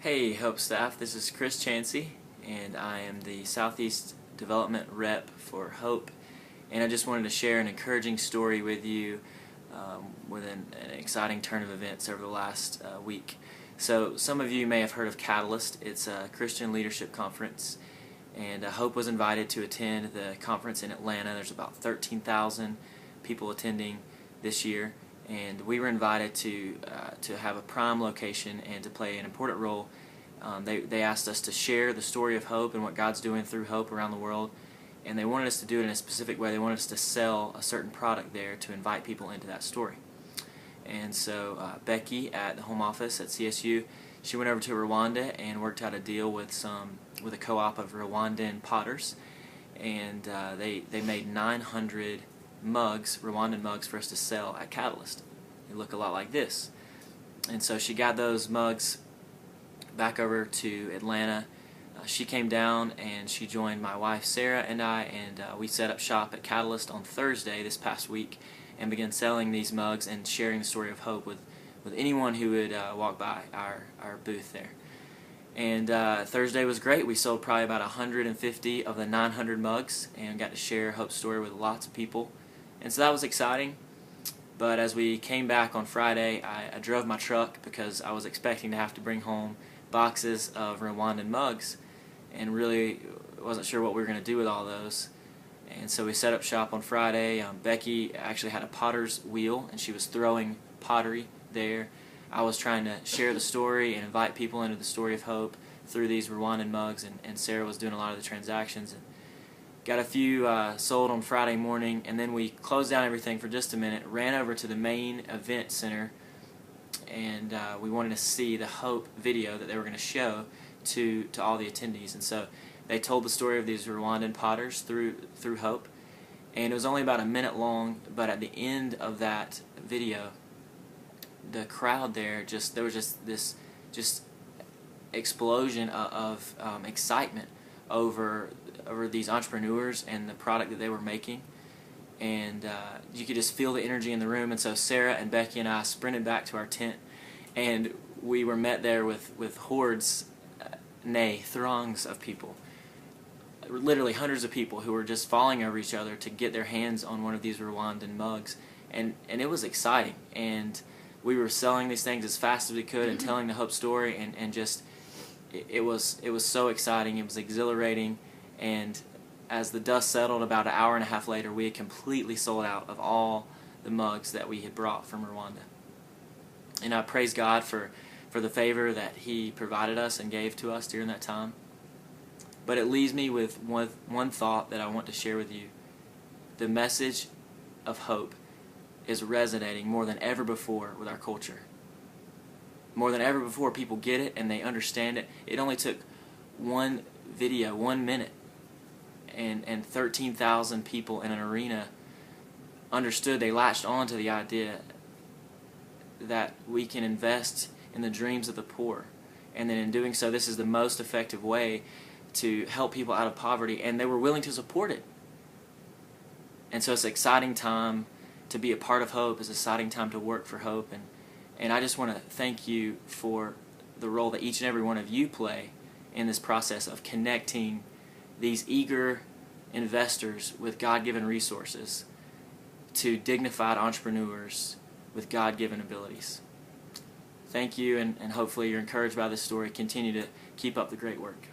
Hey Hope staff, this is Chris Chansey and I am the Southeast Development Rep for Hope, and I just wanted to share an encouraging story with you with an exciting turn of events over the last week. So some of you may have heard of Catalyst. It's a Christian leadership conference, and Hope was invited to attend the conference in Atlanta. There's about 13,000 people attending this year, and we were invited to have a prime location and to play an important role. They asked us to share the story of hope and what God's doing through hope around the world, and they wanted us to do it in a specific way. They wanted us to sell a certain product there to invite people into that story. And so Becky at the home office at CSU, she went over to Rwanda and worked out a deal with a co-op of Rwandan potters, and they made 900 mugs, Rwandan mugs, for us to sell at Catalyst. They look a lot like this. And so she got those mugs back over to Atlanta. She came down and she joined my wife Sarah and I, and we set up shop at Catalyst on Thursday this past week and began selling these mugs and sharing the story of hope with anyone who would walk by our booth there. And Thursday was great. We sold probably about 150 of the 900 mugs and got to share Hope's story with lots of people. And so that was exciting. But as we came back on Friday, I drove my truck because I was expecting to have to bring home boxes of Rwandan mugs, and really wasn't sure what we were going to do with all those. And so we set up shop on Friday. Becky actually had a potter's wheel, and she was throwing pottery there. I was trying to share the story and invite people into the story of hope through these Rwandan mugs, and Sarah was doing a lot of the transactions. And got a few sold on Friday morning, and then we closed down everything for just a minute, ran over to the main event center, and we wanted to see the Hope video that they were going to show to all the attendees. And so they told the story of these Rwandan potters through Hope, and it was only about a minute long, but at the end of that video, the crowd there, there was just this explosion of excitement over these entrepreneurs and the product that they were making, and you could just feel the energy in the room. And so Sarah and Becky and I sprinted back to our tent, and we were met there with hordes, nay, throngs of people, literally hundreds of people who were just falling over each other to get their hands on one of these Rwandan mugs, and it was exciting. And we were selling these things as fast as we could and telling the Hope story, and just it was so exciting. It was exhilarating. And as the dust settled, about an hour and a half later, we had completely sold out of all the mugs that we had brought from Rwanda. And I praise God for the favor that He provided us and gave to us during that time. But it leaves me with one thought that I want to share with you. The message of hope is resonating more than ever before with our culture. More than ever before, people get it and they understand it. It only took one video, 1 minute, and 13,000 people in an arena understood. They latched on to the idea that we can invest in the dreams of the poor, and then in doing so, this is the most effective way to help people out of poverty, and they were willing to support it. And so it's an exciting time to be a part of Hope. It's an exciting time to work for Hope, and I just want to thank you for the role that each and every one of you play in this process of connecting these eager investors with God-given resources to dignified entrepreneurs with God-given abilities. Thank you, and hopefully you're encouraged by this story. Continue to keep up the great work.